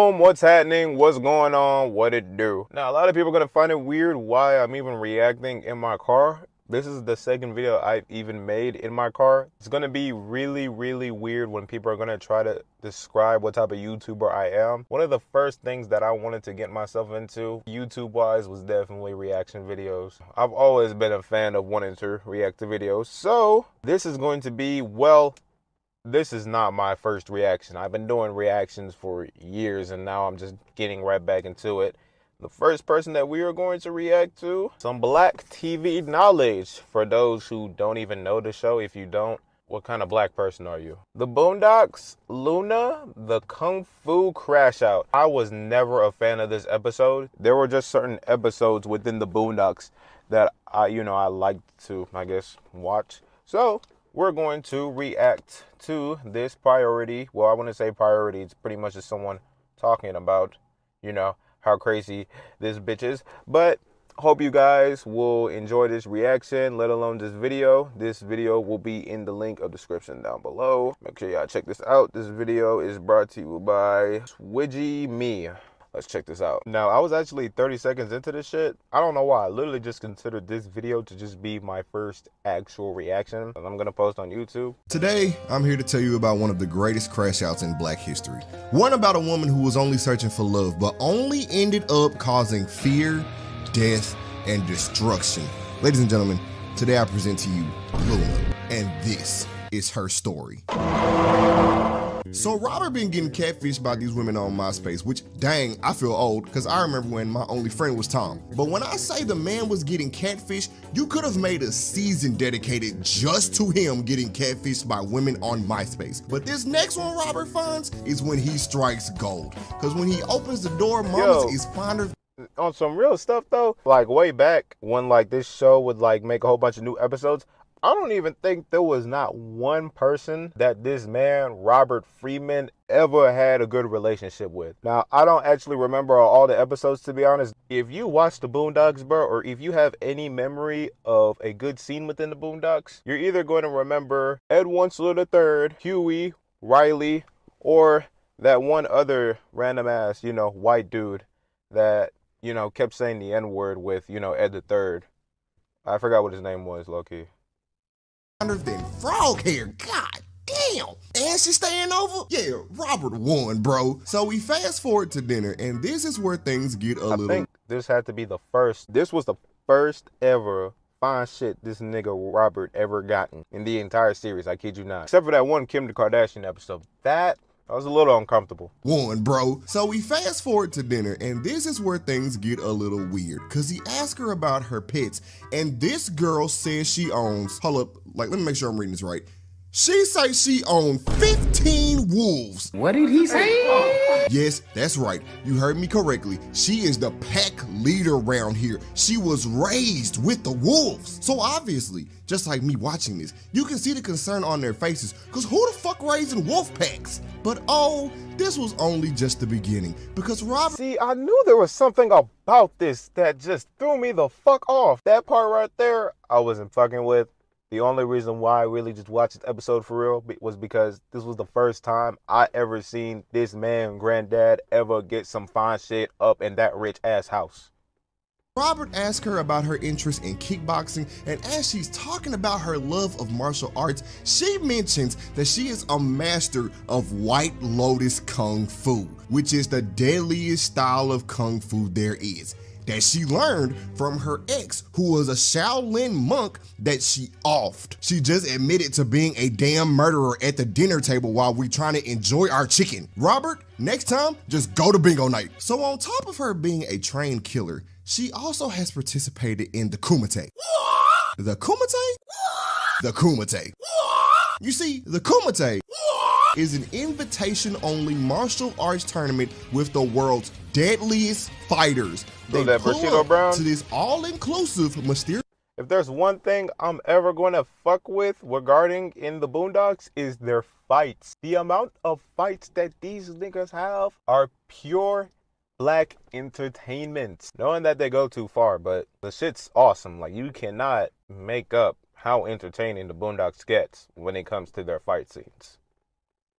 Boom, what's happening? What's going on? What it do? Now, a lot of people are going to find it weird why I'm even reacting in my car. This is the second video I've even made in my car. It's going to be really weird when people are going to try to describe what type of YouTuber I am. One of the first things that I wanted to get myself into, YouTube-wise, was definitely reaction videos. I've always been a fan of wanting to react to videos. So, this is going to be, well, this is not my first reaction. I've been doing reactions for years and now I'm just getting right back into it. The first person that we are going to react to, some black TV knowledge. For those who don't even know the show, if you don't, what kind of black person are you? The Boondocks, Luna, the Kung Fu Crash Out. I was never a fan of this episode. There were just certain episodes within the Boondocks that I liked to, I guess, watch. So we're going to react to this priority. Well, I wouldn't say priority. It's pretty much just someone talking about, how crazy this bitch is. But hope you guys will enjoy this reaction, let alone this video. This video will be in the link of description down below. Make sure y'all check this out. This video is brought to you by Swidgy Me. Let's check this out. Now, I was actually 30 seconds into this shit. I don't know why. I literally just considered this video to just be my first actual reaction. And I'm gonna post on YouTube. Today, I'm here to tell you about one of the greatest crash outs in black history. One about a woman who was only searching for love, but only ended up causing fear, death, and destruction. Ladies and gentlemen, today I present to you Luna, and this is her story. So Robert been getting catfished by these women on MySpace, which, dang, I feel old, because I remember when my only friend was Tom. But when I say the man was getting catfished, you could have made a season dedicated just to him getting catfished by women on MySpace. But this next one Robert finds is when he strikes gold. Because when he opens the door, mamas is fonder. On some real stuff though, like way back when like this show would like make a whole bunch of new episodes, I don't even think there was not one person that this man, Robert Freeman, ever had a good relationship with. Now, I don't actually remember all the episodes, to be honest. If you watch the Boondocks, bro, or if you have any memory of a good scene within the Boondocks, you're either going to remember Ed Wuncler III, Huey, Riley, or that one other random ass, white dude that, kept saying the N-word with, Ed the III. I forgot what his name was, low-key. Than frog hair, god damn. And she's staying over? Yeah, Robert won, bro. So we fast forward to dinner, and this is where things get a little. I think this had to be the first. This was the first ever fine shit this nigga Robert ever gotten in the entire series. I kid you not. Except for that one Kim Kardashian episode. That was a little uncomfortable. One, bro. So we fast forward to dinner, and this is where things get a little weird, because he asked her about her pets, and this girl says she owns, hold up, let me make sure I'm reading this right. She says she owns 15 wolves. What did he say? Yes, that's right. You heard me correctly. She is the pack leader around here. She was raised with the wolves. So obviously, just like me watching this, you can see the concern on their faces, because who the fuck raising wolf packs? But oh, this was only just the beginning, because Robert— See, I knew there was something about this that just threw me the fuck off. That part right there, I wasn't fucking with. The only reason why I really just watched this episode for real was because this was the first time I ever seen this man, granddad, ever get some fine shit up in that rich ass house. Robert asked her about her interest in kickboxing, and as she's talking about her love of martial arts, she mentions that she is a master of White Lotus Kung Fu, which is the deadliest style of Kung Fu there is, that she learned from her ex, who was a Shaolin monk that she offed. She just admitted to being a damn murderer at the dinner table while we trying to enjoy our chicken. Robert, next time, just go to bingo night. So on top of her being a trained killer, she also has participated in the Kumite. The Kumite? The Kumite. You see, the Kumite is an invitation-only martial arts tournament with the world's deadliest fighters. They that pull Bushido up Brown? to this all-inclusive mysterious— If there's one thing I'm ever going to fuck with regarding in the Boondocks is their fights. The amount of fights that these niggas have are pure black entertainment. Knowing that they go too far, but the shit's awesome. Like, you cannot make up how entertaining the Boondocks gets when it comes to their fight scenes.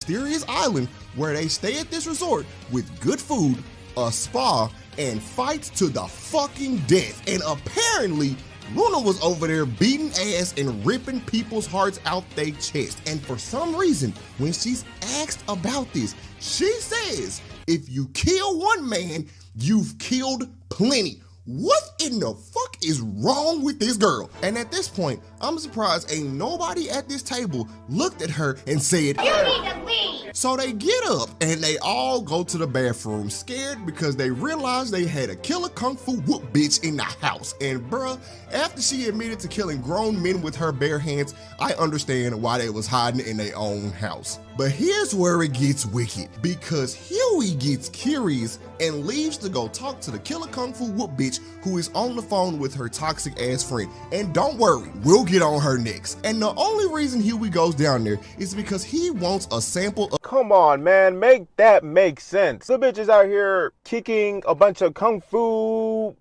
mysterious island where they stay at this resort with good food, a spa, and fights to the fucking death. And apparently, Luna was over there beating ass and ripping people's hearts out their chest. And for some reason, when she's asked about this, she says, if you kill one man, you've killed plenty. What in the fuck is wrong with this girl? And at this point, I'm surprised ain't nobody at this table looked at her and said, "You need to leave." So they get up and they all go to the bathroom scared because they realized they had a killer kung fu whoop bitch in the house. And bruh, after she admitted to killing grown men with her bare hands, I understand why they was hiding in their own house. But here's where it gets wicked, because Huey gets curious and leaves to go talk to the killer kung fu whoop bitch who is on the phone with her toxic ass friend. And don't worry, we'll get on her next. And the only reason Huey goes down there is because he wants a sample of— Come on, man, make that make sense. The bitch is out here kicking a bunch of kung fu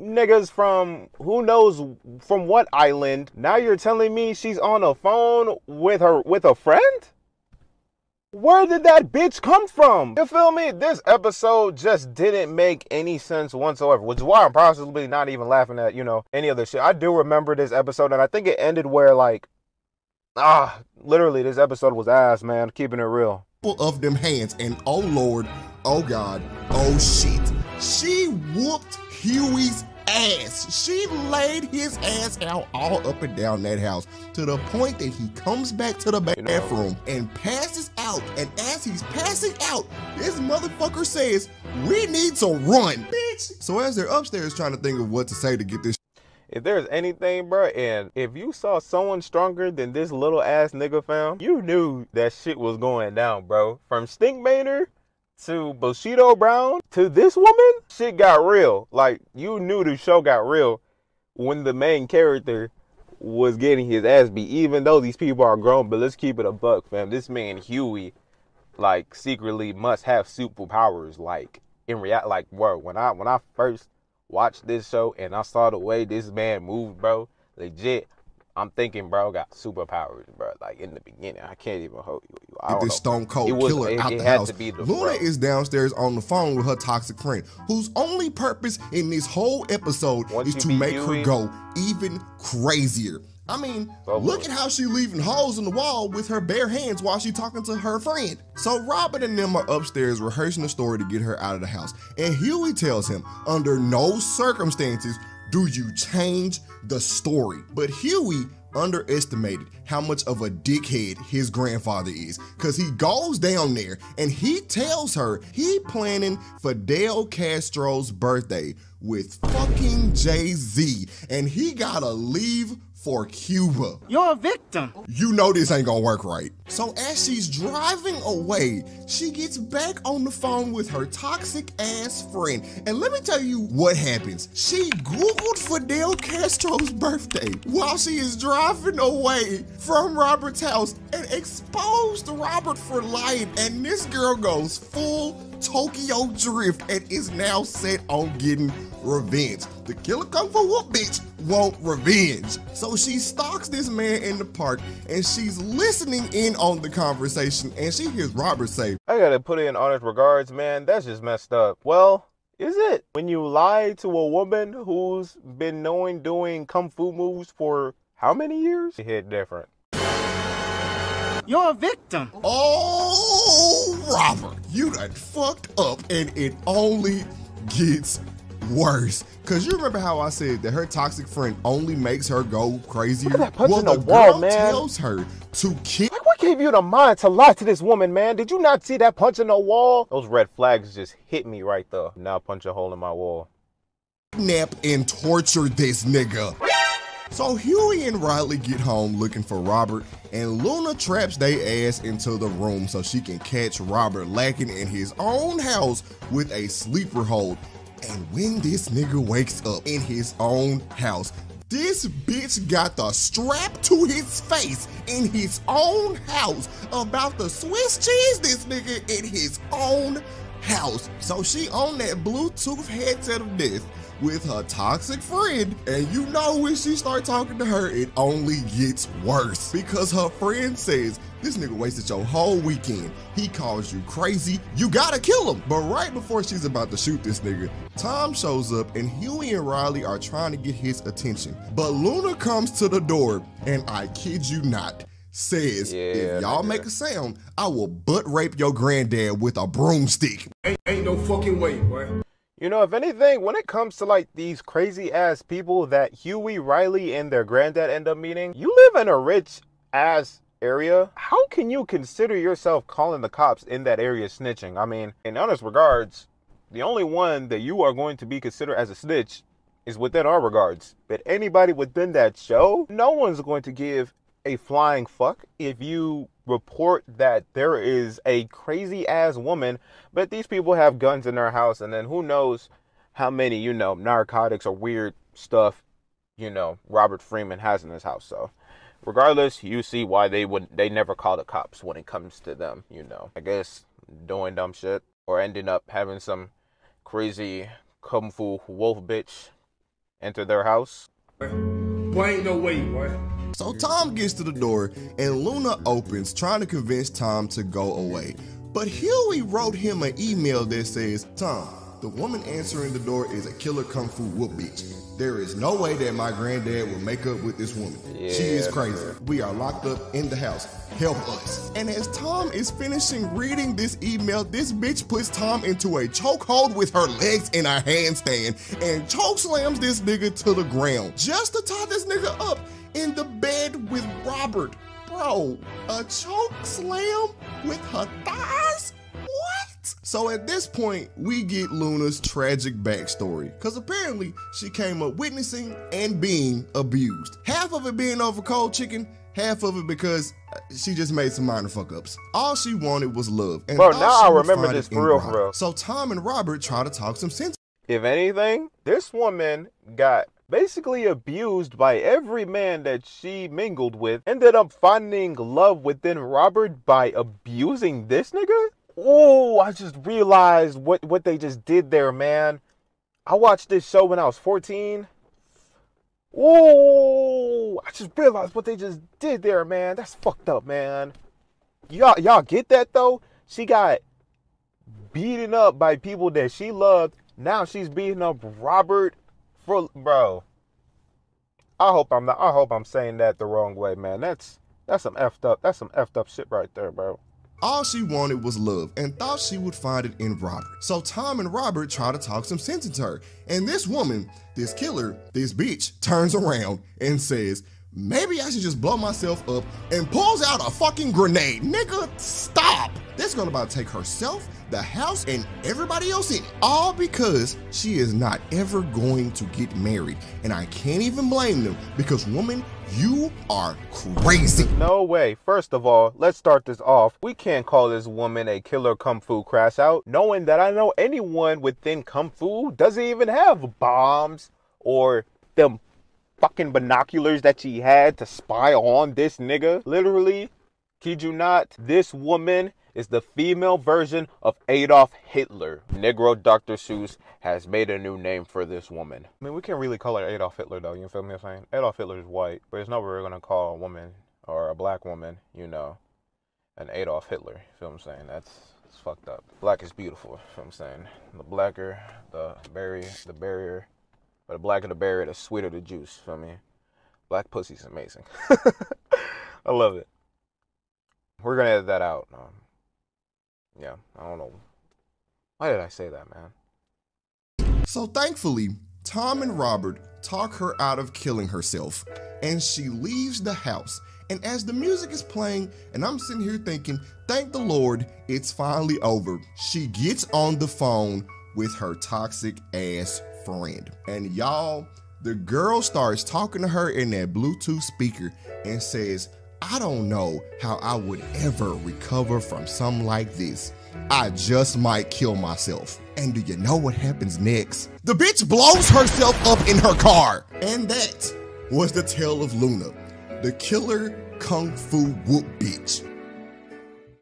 niggas from who knows from what island. Now you're telling me she's on a phone with a friend? Where did that bitch come from? You feel me? This episode just didn't make any sense whatsoever, which is why I'm possibly not even laughing at, any of this shit. I do remember this episode, and I think it ended where, like, literally this episode was ass, man, keeping it real. Of them hands, and oh Lord, oh God, oh shit. She whooped Huey's ass. She laid his ass out all up and down that house to the point that he comes back to the bathroom and passes out. And as he's passing out, this motherfucker says, "We need to run, bitch." So as they're upstairs trying to think of what to say to get this— if there's anything, bro, and if you saw someone stronger than this little ass nigga, fam, you knew that shit was going down, bro. From Stink Bainer to Bushido Brown to this woman, shit got real. Like, you knew the show got real when the main character was getting his ass beat, even though these people are grown. But let's keep it a buck, fam. This man Huey, like, secretly must have superpowers. Like, in reality, like, bro, when I first watched this show and I saw the way this man moved, bro, legit, I'm thinking, bro, got superpowers, bro. Like, in the beginning, I can't even hold you. Get this stone cold killer out the house. Luna is downstairs on the phone with her toxic friend, whose only purpose in this whole episode is to make her go even crazier. I mean, look at how she leaving holes in the wall with her bare hands while she talking to her friend. So Robert and them are upstairs rehearsing the story to get her out of the house. And Huey tells him, under no circumstances do you change the story. But Huey underestimated how much of a dickhead his grandfather is, because he goes down there and he tells her he planning Fidel Castro's birthday with fucking Jay-Z, and he gotta leave for Cuba. You're a victim. You know this ain't gonna work right. So as she's driving away, she gets back on the phone with her toxic ass friend. And let me tell you what happens. She Googled Fidel Castro's birthday while she is driving away from Robert's house and exposed Robert for lying. And this girl goes full Tokyo Drift and is now set on getting revenge. The killer kung fu whoop bitch want revenge. So she stalks this man in the park and she's listening in on the conversation, and she hears Robert say, "I gotta put in honest regards, man, that's just messed up." Well, is it? When you lie to a woman who's been doing kung fu moves for how many years? It hit different. You're a victim. Oh, Robert, you done fucked up, and it only gets worse. Cause you remember how I said that her toxic friend only makes her go crazier? Look at that punch in the the wall, girl man. tells her to kill. Like, what gave you the mind to lie to this woman, man? Did you not see that punch in the wall? Those red flags just hit me right there. Now punch a hole in my wall. Kidnap and torture this nigga. So Huey and Riley get home looking for Robert, and Luna traps they ass into the room so she can catch Robert lacking in his own house with a sleeper hold. And when this nigga wakes up in his own house, this bitch got the strap to his face in his own house, about to Swiss cheese this nigga in his own house. So she on that Bluetooth headset of death with her toxic friend, and you know when she start talking to her, it only gets worse because her friend says, this nigga wasted your whole weekend. He calls you crazy. You gotta kill him. But right before she's about to shoot this nigga, Tom shows up and Huey and Riley are trying to get his attention. But Luna comes to the door and I kid you not, says, if y'all make a sound, I will butt rape your granddad with a broomstick. Ain't no fucking way, boy. You know, if anything, when it comes to like these crazy ass people that Huey, Riley, and their granddad end up meeting, you live in a rich ass area. How can you consider yourself calling the cops in that area snitching? I mean, in honest regards, the only one that you are going to be considered as a snitch is within our regards. But anybody within that show, no one's going to give a flying fuck if you report that there is a crazy ass woman, but these people have guns in their house, and then who knows how many, you know, narcotics or weird stuff, you know, Robert Freeman has in his house. So regardless, you see why they never call the cops when it comes to them, you know. I guess doing dumb shit or ending up having some crazy kung fu wolf bitch enter their house. Boy, ain't no way, boy. So Tom gets to the door and Luna opens, trying to convince Tom to go away. But Huey wrote him an email that says, Tom, the woman answering the door is a killer kung fu whoop bitch. There is no way that my granddad will make up with this woman. She is crazy. We are locked up in the house. Help us. And as Tom is finishing reading this email, this bitch puts Tom into a chokehold with her legs in a handstand and choke slams this nigga to the ground just to tie this nigga up in the bed with Robert. Bro, a choke slam with her thighs? What? So at this point, we get Luna's tragic backstory, because apparently she came up witnessing and being abused. Half of it being over cold chicken, half of it because she just made some minor fuck ups. All she wanted was love. And bro, now I remember this for real. So Tom and Robert try to talk some sense. If anything, this woman got basically abused by every man that she mingled with, ended up finding love within Robert by abusing this nigga? Oh, I just realized what they just did there, man. I watched this show when I was 14. Oh, I just realized what they just did there, man. That's fucked up, man. Y'all get that, though? She got beaten up by people that she loved. Now she's beating up Robert for, bro. I hope I'm saying that the wrong way, man. That's some effed up shit right there, bro. All she wanted was love and thought she would find it in Robert. So Tom and Robert try to talk some sense into her. And this woman, this killer, this bitch, turns around and says, maybe I should just blow myself up, and pulls out a fucking grenade. Nigga, stop. That's gonna about take herself, the house, and everybody else in it. All because she is not ever going to get married. And I can't even blame them, because woman, you are crazy. No way. First of all, let's start this off. We can't call this woman a killer kung fu crash out, knowing that I know anyone within kung fu doesn't even have bombs or them fucking binoculars that she had to spy on this nigga. Literally, kid you not, this woman is the female version of Adolf Hitler. Negro Dr. Seuss has made a new name for this woman. I mean, we can't really call her Adolf Hitler, though, you feel me what I'm saying? Adolf Hitler is white, but it's not what we're gonna call a woman or a black woman, you know, an Adolf Hitler, you feel what I'm saying? It's fucked up. Black is beautiful, you feel what I'm saying? The blacker, the berrier, but the blacker the berry, the sweeter the juice, feel me? Black pussy's amazing. I love it. We're gonna edit that out. Yeah, I don't know. Why did I say that, man? So thankfully, Tom and Robert talk her out of killing herself, and she leaves the house. And as the music is playing, and I'm sitting here thinking, thank the Lord, it's finally over, she gets on the phone with her toxic ass friend. And y'all, the girl starts talking to her in that Bluetooth speaker and says, I don't know how I would ever recover from something like this. I just might kill myself. And do you know what happens next? The bitch blows herself up in her car. And that was the tale of Luna, the killer kung fu whoop bitch.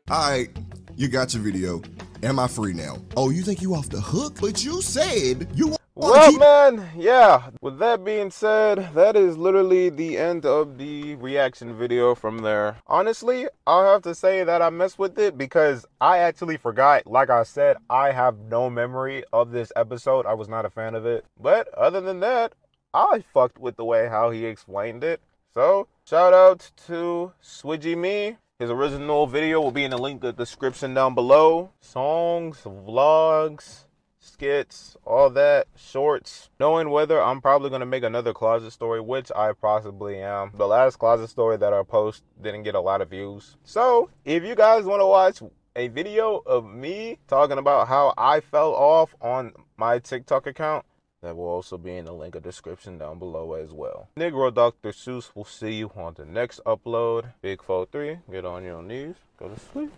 All right, you got your video. Am I free now? Oh, you think you off the hook? But you said you want to Well, keep... man, yeah. With that being said, that is literally the end of the reaction video from there. Honestly, I'll have to say that I messed with it because I actually forgot. Like I said, I have no memory of this episode. I was not a fan of it. But other than that, I fucked with the way how he explained it. So, shout out to Swidgy Me. His original video will be in the link in the description down below. Songs, vlogs, skits, all that, shorts. Knowing whether I'm probably going to make another closet story, which I possibly am. The last closet story that I post didn't get a lot of views. So, if you guys want to watch a video of me talking about how I fell off on my TikTok account, that will also be in the link in the description down below as well. Negro Dr. Seuss will see you on the next upload. Big 4-3, get on your knees, go to sleep.